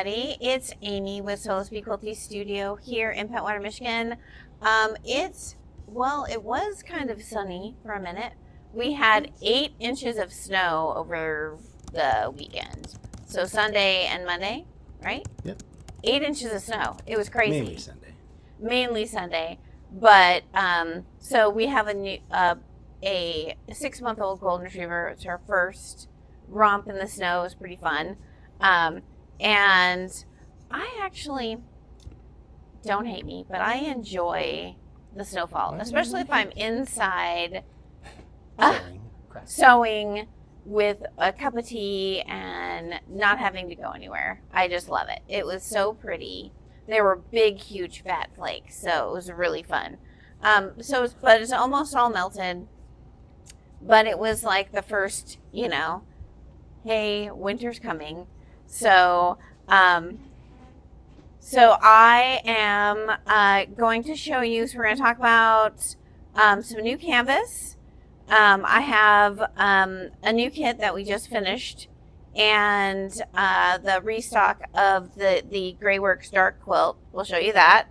It's Amy with Quilty Studio here in Petwater, Michigan. It was kind of sunny for a minute. We had 8 inches of snow over the weekend. So Sunday and Monday, right? Yep. 8 inches of snow. It was crazy. Mainly Sunday. Mainly Sunday. But so we have a 6-month-old golden retriever. It's her first romp in the snow. It was pretty fun. And I actually, don't hate me, but I enjoy the snowfall, especially if I'm inside sewing with a cup of tea and not having to go anywhere. I just love it. It was so pretty. There were big, huge, fat flakes, so it was really fun. But it's almost all melted. But it was like the first, hey, winter's coming. So I am going to show you. So we're going to talk about some new canvas. I have a new kit that we just finished, and the restock of the Greyworks Dark Quilt. We'll show you that.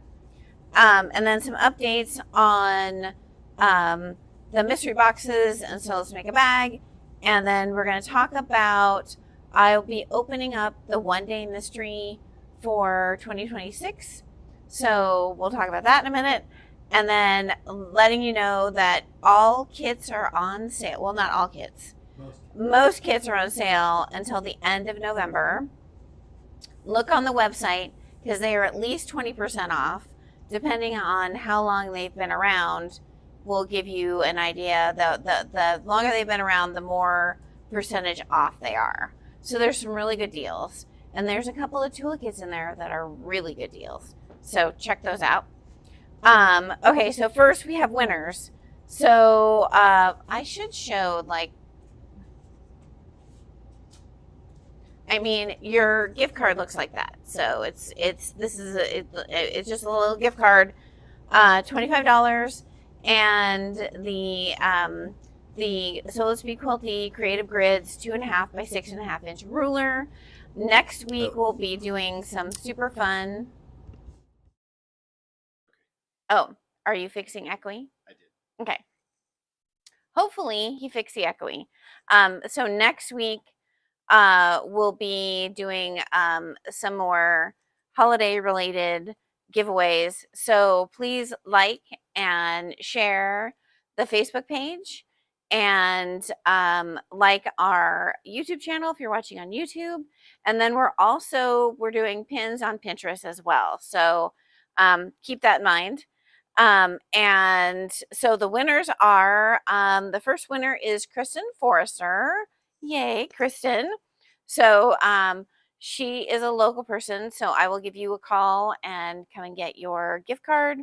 And then some updates on the mystery boxes, and so let's make a bag. And then we're going to talk about, I'll be opening up the one-day mystery for 2026. So we'll talk about that in a minute. And then letting you know that all kits are on sale. Well, not all kits. Most kits are on sale until the end of November. Look on the website because they are at least 20% off. Depending on how long they've been around, will give you an idea. The longer they've been around, the more percentage off they are. So there's some really good deals. And there's a couple of toolkits in there that are really good deals. So check those out. Okay, so first we have winners. So I should show, your gift card looks like that. So it's just a little gift card, $25, and the So Let's Be Quilty Creative Grids 2.5 by 6.5 inch ruler. Next week we'll be doing some super fun. Oh, are you fixing echoey? I did. Okay. Hopefully he fixed the echoey. So next week we'll be doing some more holiday related giveaways. So please like and share the Facebook page, and like our YouTube channel if you're watching on YouTube. And then we're doing pins on Pinterest as well. So keep that in mind. And so the winners are, the first winner is Kristen Forrester. Yay, Kristen. So she is a local person, so I will give you a call and come and get your gift card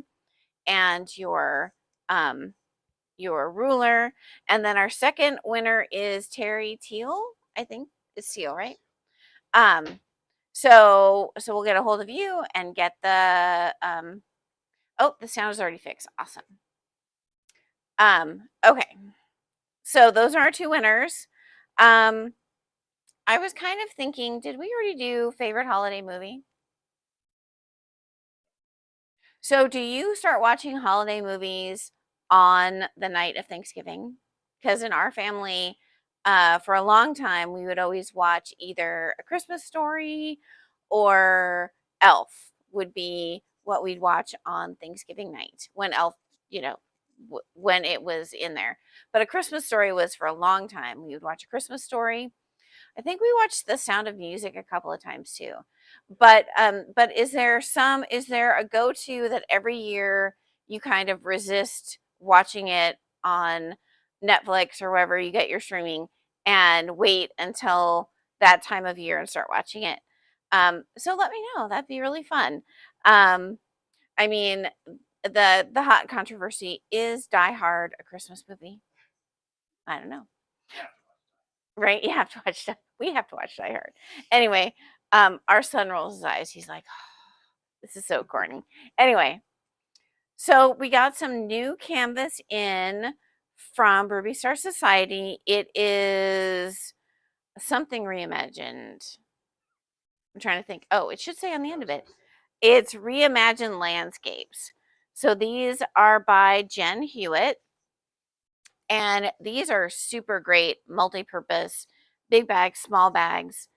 and your ruler. And then our second winner is Terry Teal. I think it's Teal, right? So we'll get a hold of you and get the oh, the sound is already fixed. Awesome. Okay. So those are our two winners. I was kind of thinking, did we already do favorite holiday movie? So do you start watching holiday movies on the night of Thanksgiving? Because in our family, for a long time, we would always watch either A Christmas Story or Elf would be what we'd watch on Thanksgiving night when Elf, when it was in there. But A Christmas Story was for a long time. We would watch A Christmas Story. I think we watched The Sound of Music a couple of times too. But is there a go-to that every year you kind of resist watching it on Netflix or wherever you get your streaming and wait until that time of year and start watching it? So let me know. That'd be really fun. The hot controversy is Die Hard a Christmas movie? I don't know. Right? You have to watch that. We have to watch Die Hard. Anyway, our son rolls his eyes. He's like, oh, this is so corny. Anyway, so we got some new canvas in from Ruby Star Society. It is something reimagined. I'm trying to think. Oh, it should say on the end of it. It's Reimagine Landscapes. So these are by Jen Hewitt. And these are super great, multi-purpose, big bags, small bags.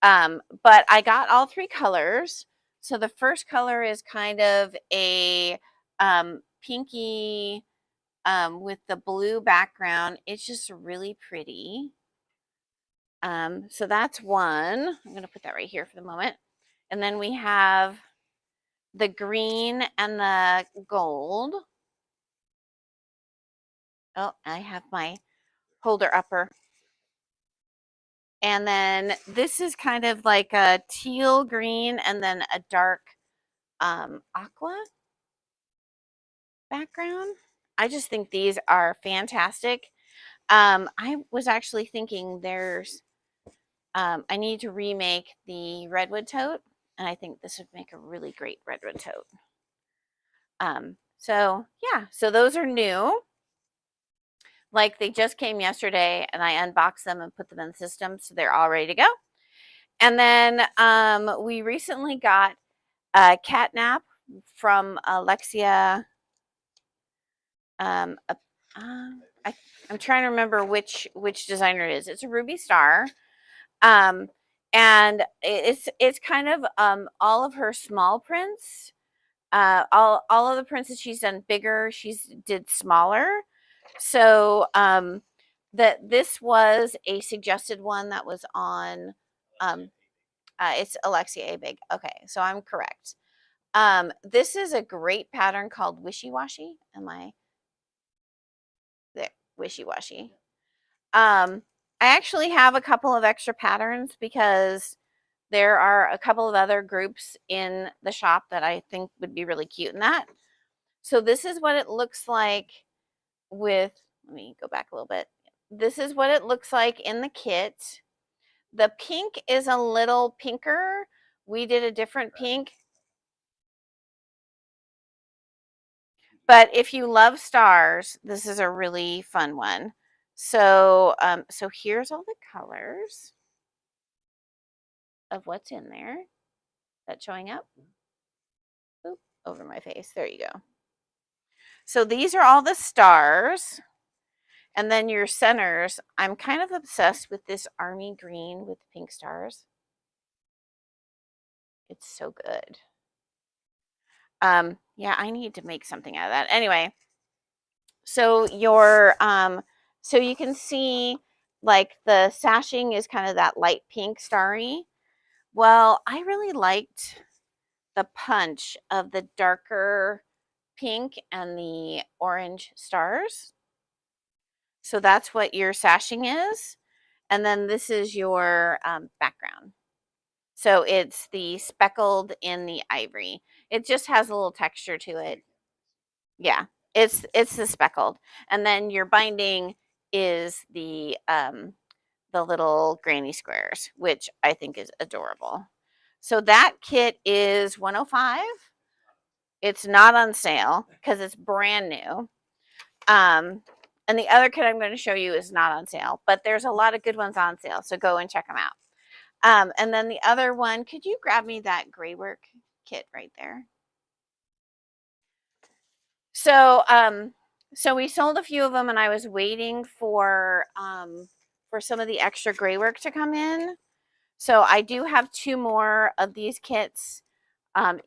But I got all three colors. So the first color is kind of a pinky with the blue background. It's just really pretty. So that's one. I'm going to put that right here for the moment. And then we have the green and the gold. Oh, I have my holder upper. And then this is kind of like a teal green and then a dark aqua background. I just think these are fantastic. I was actually thinking I need to remake the redwood tote, and I think this would make a really great redwood tote. So yeah, so those are new. Like they just came yesterday and I unboxed them and put them in the system, so they're all ready to go. And then we recently got a catnap from Alexia. I'm trying to remember which designer it is. It's a Ruby Star. And it's kind of all of her small prints. All of the prints that she's done bigger, she's did smaller. So that this was a suggested one that was on it's Alexia A Big. Okay, so I'm correct. This is a great pattern called Wishy Washy. Am I there? Wishy Washy. I actually have a couple of extra patterns because there are a couple of other groups in the shop that I think would be really cute in that. So this is what it looks like with, let me go back a little bit. This is what it looks like in the kit. The pink is a little pinker. We did a different pink. But if you love stars, this is a really fun one. So, so here's all the colors of what's in there. That's showing up. Oop, over my face. There you go. So these are all the stars. And then your centers. I'm kind of obsessed with this army green with pink stars. It's so good. Yeah, I need to make something out of that. Anyway, so so you can see like the sashing is kind of that light pink starry. Well, I really liked the punch of the darker pink and the orange stars. So that's what your sashing is. And then this is your background. So it's the speckled in the ivory. It just has a little texture to it. Yeah, it's the speckled. And then your binding is the little granny squares, which I think is adorable. So that kit is $105. It's not on sale because it's brand new. And the other kit I'm going to show you is not on sale, but there's a lot of good ones on sale. So go and check them out. And then the other one, could you grab me that gray work kit right there? So, so we sold a few of them and I was waiting for some of the extra gray work to come in. So I do have 2 more of these kits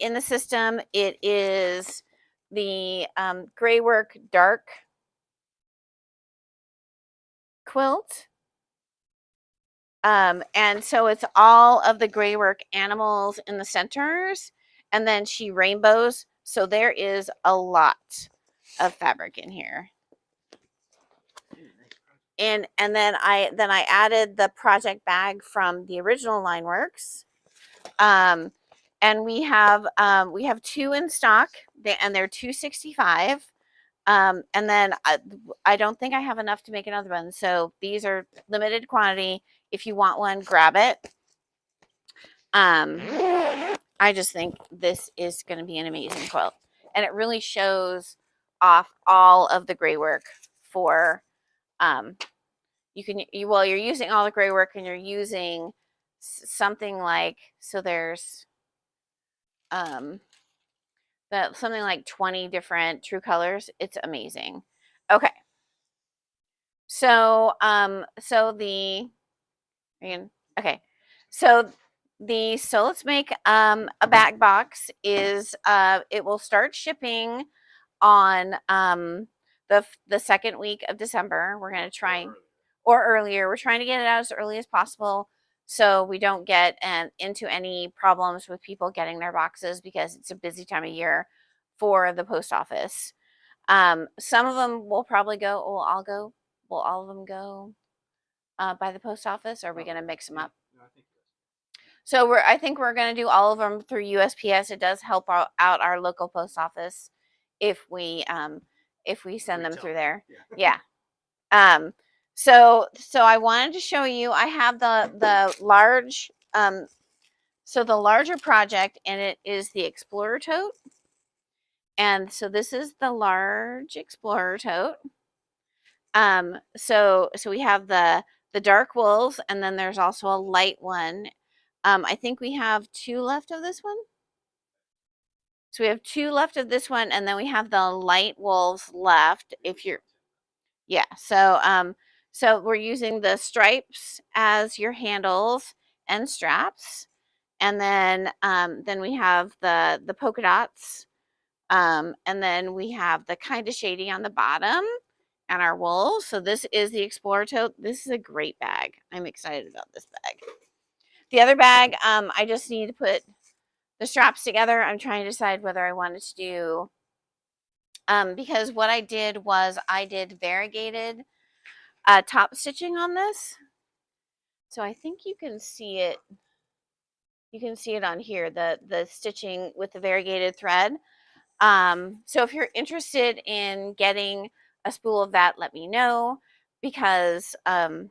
in the system. It is the gray work dark quilt. And so it's all of the gray work animals in the centers, and then she rainbows. So there is a lot of fabric in here. And then I added the project bag from the original Lineworks. And we have 2 in stock, and they're $265. And then I don't think I have enough to make another one. So these are limited quantity. If you want one, grab it. I just think this is going to be an amazing quilt. And it really shows off all of the gray work for, you're using all the gray work and you're using something like, so there's that something like 20 different true colors. It's amazing. Okay. So okay. So let's make a bag box is it will start shipping on the second week of December. We're going to try or earlier. We're trying to get it out as early as possible so we don't get into any problems with people getting their boxes because it's a busy time of year for the post office. Some of them will probably go. Will all of them go by the post office? Or are we going to mix them up? No, so I think we're going to do all of them through USPS. It does help out our local post office if we send them through there. Yeah. So I wanted to show you. I have the large so the larger project, and it is the Explorer tote. And so this is the large Explorer tote. So we have the dark wolves, and then there's also a light one. I think we have 2 left of this one. So we have 2 left of this one, and then we have the light wolves left. If you're, yeah. So we're using the stripes as your handles and straps, and then we have the polka dots, and then we have the kind of shady on the bottom, and our wool. So this is the Explorer tote. This is a great bag. I'm excited about this bag. The other bag, I just need to put the straps together. I'm trying to decide whether I wanted to do, because what I did was I did variegated top stitching on this. So I think you can see it. You can see it on here, the stitching with the variegated thread. So if you're interested in getting a spool of that, let me know, because I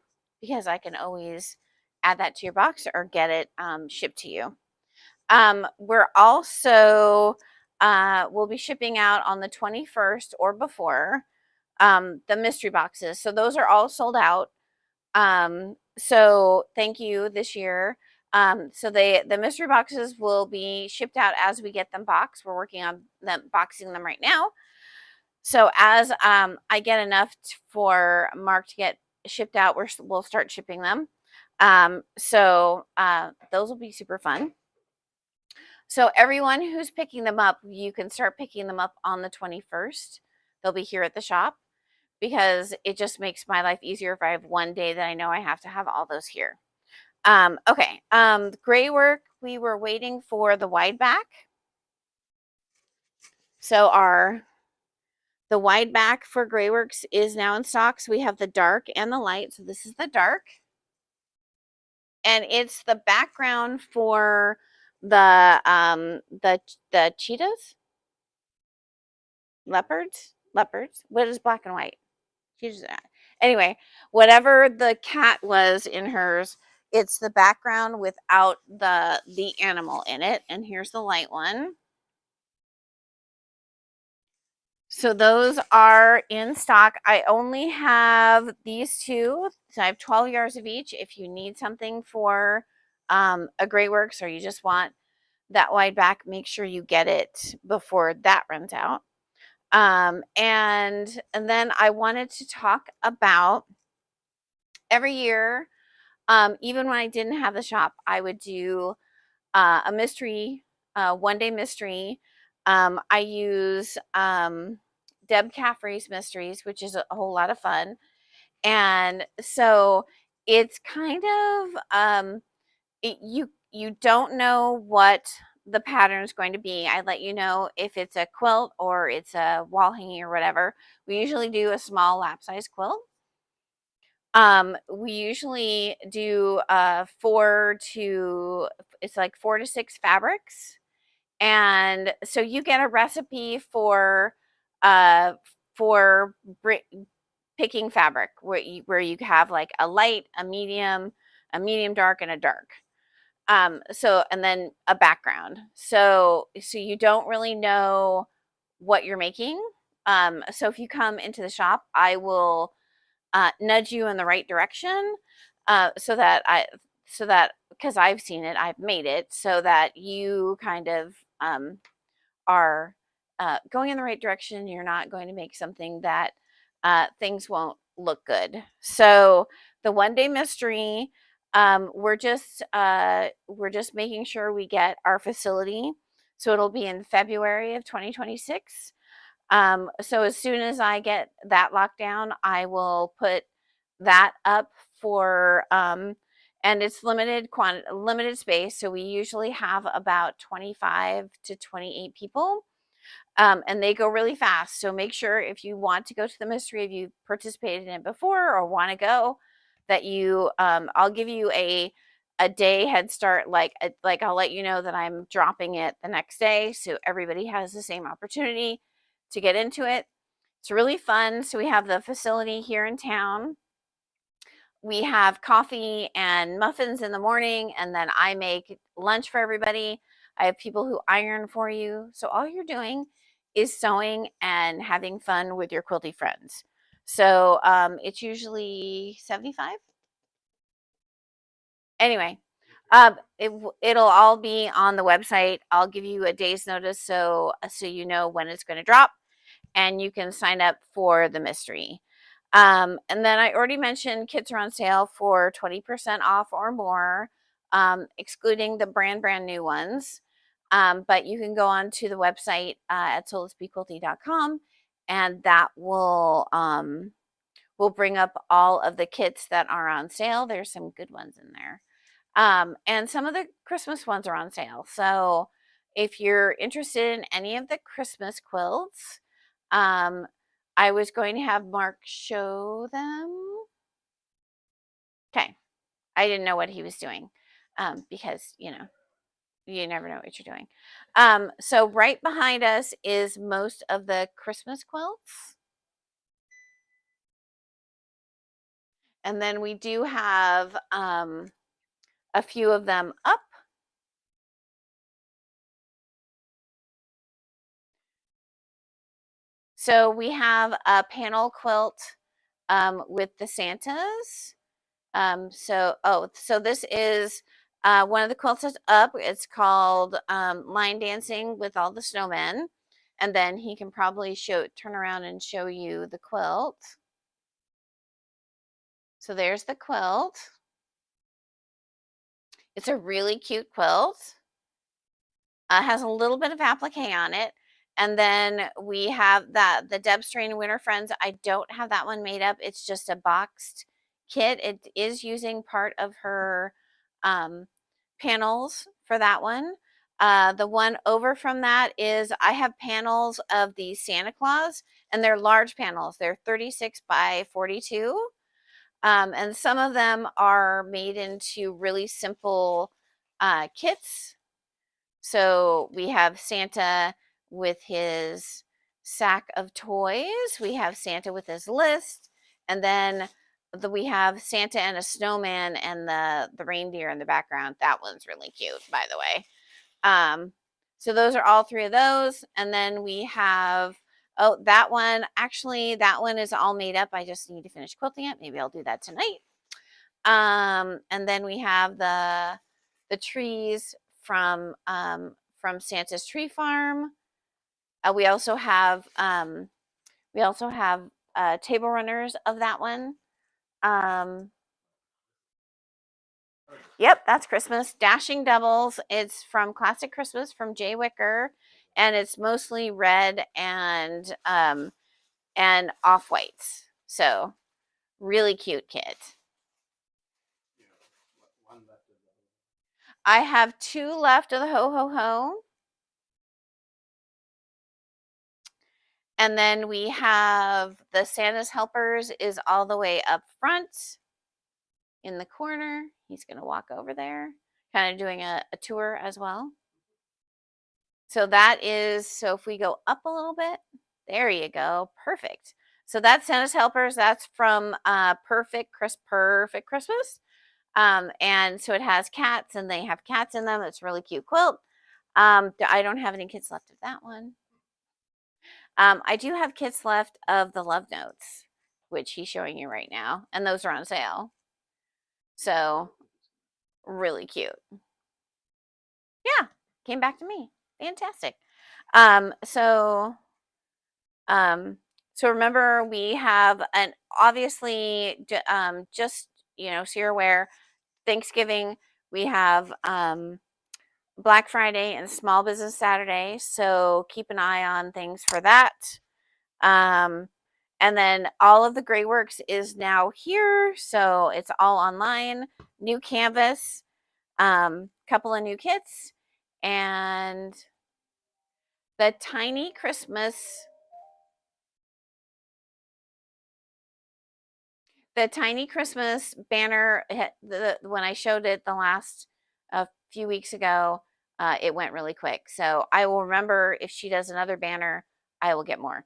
can always add that to your box or get it shipped to you. We're also we'll be shipping out on the 21st or before the mystery boxes. So those are all sold out. So thank you this year. So the mystery boxes will be shipped out as we get them boxed. We're working on them boxing them right now. So as I get enough for Mark to get shipped out, we'll start shipping them. So those will be super fun. So everyone who's picking them up, you can start picking them up on the 21st. They'll be here at the shop, because it just makes my life easier if I have one day that I know I have to have all those here. Okay. Gray work, we were waiting for the wide back. So the wide back for Gray Works is now in stock. So we have the dark and the light. So this is the dark. And it's the background for the cheetahs? Leopards? What is black and white? Anyway, whatever the cat was in hers, it's the background without the animal in it. And here's the light one. So those are in stock. I only have these 2. So I have 12 yards of each. If you need something for a Gray Works, or you just want that wide back, make sure you get it before that runs out. And then I wanted to talk about, every year, even when I didn't have the shop, I would do a mystery, one-day mystery. I use Deb Caffrey's mysteries, which is a whole lot of fun. And so it's kind of, you don't know what the pattern is going to be. I let you know if it's a quilt or it's a wall hanging or whatever. We usually do a small lap size quilt. We usually do 4 to 6 fabrics. And so you get a recipe for picking fabric where you have like a light, a medium dark, and a dark. So, and then a background. So you don't really know what you're making. So if you come into the shop, I will nudge you in the right direction, so that because I've seen it, I've made it so that you kind of are going in the right direction. You're not going to make something that things won't look good. So the one day mystery, we're just making sure we get our facility. So it'll be in February of 2026. So as soon as I get that locked down, I will put that up for and it's limited space. So we usually have about 25 to 28 people. And they go really fast. So make sure if you want to go to the mystery, if you've participated in it before or want to go, that you I'll give you a day head start. Like I'll let you know that I'm dropping it the next day, so everybody has the same opportunity to get into it. It's really fun. So we have the facility here in town. We have coffee and muffins in the morning, and then I make lunch for everybody. I have people who iron for you. So all you're doing is sewing and having fun with your quilty friends. So it's usually 75. Anyway, it'll all be on the website. I'll give you a day's notice so you know when it's going to drop, and you can sign up for the mystery. And then I already mentioned kits are on sale for 20% off or more, excluding the brand new ones. But you can go on to the website at soullessbeequilty.com, and that will bring up all of the kits that are on sale. There's some good ones in there. And some of the Christmas ones are on sale. So if you're interested in any of the Christmas quilts, I was going to have Mark show them. Okay. I didn't know what he was doing because, you never know what you're doing. So right behind us is most of the Christmas quilts. And then we do have a few of them up. So we have a panel quilt with the Santas. So this is one of the quilts that's up. It's called Line Dancing with All the Snowmen. And then he can probably turn around and show you the quilt. So there's the quilt. It's a really cute quilt. Has a little bit of applique on it. And then we have the Deb Strain Winter Friends. I don't have that one made up. It's just a boxed kit. It is using part of her panels for that one. The one over from that is I have panels of the Santa Claus, and they're large panels. They're 36 by 42. And some of them are made into really simple kits. So we have Santa with his sack of toys. We have Santa with his list. And then we have Santa and a snowman and the reindeer in the background. That one's really cute, by the way. So those are all three of those. And then we have, that one, actually, that one is all made up. I just need to finish quilting it. Maybe I'll do that tonight. And then we have the trees from Santa's Tree Farm. We also have table runners of that one. Yep, that's Christmas. Dashing Doubles. It's from Classic Christmas from Jay Wicker, and it's mostly red and off whites. So really cute kit. I have 2 left of the Ho Ho Ho. And then we have the Santa's Helpers is all the way up front in the corner. He's going to walk over there, kind of doing a tour as well. So so if we go up a little bit, there you go. Perfect. So that's Santa's Helpers. That's from Perfect Christmas. And so it has cats, and they have cats in them. It's a really cute quilt. I don't have any kits left of that one. I do have kits left of the Love Notes, which he's showing you right now, and those are on sale. So really cute. Yeah, came back to me. Fantastic. So um, so remember we have an obviously just so you're aware, Thanksgiving we have Black Friday and Small Business Saturday. So keep an eye on things for that. And then all of the Gray Works is now here, so it's all online. New canvas, couple of new kits, and the tiny Christmas banner. When I showed it the last a few weeks ago, it went really quick. So I will remember if she does another banner, I will get more.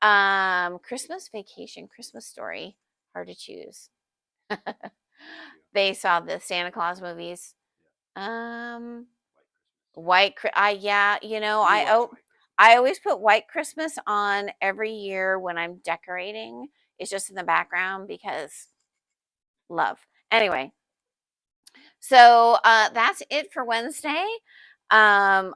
Christmas Vacation, Christmas Story, hard to choose. They saw the Santa Claus movies. White, yeah, I always put White Christmas on every year when I'm decorating. It's just in the background because love. Anyway, so that's it for Wednesday. I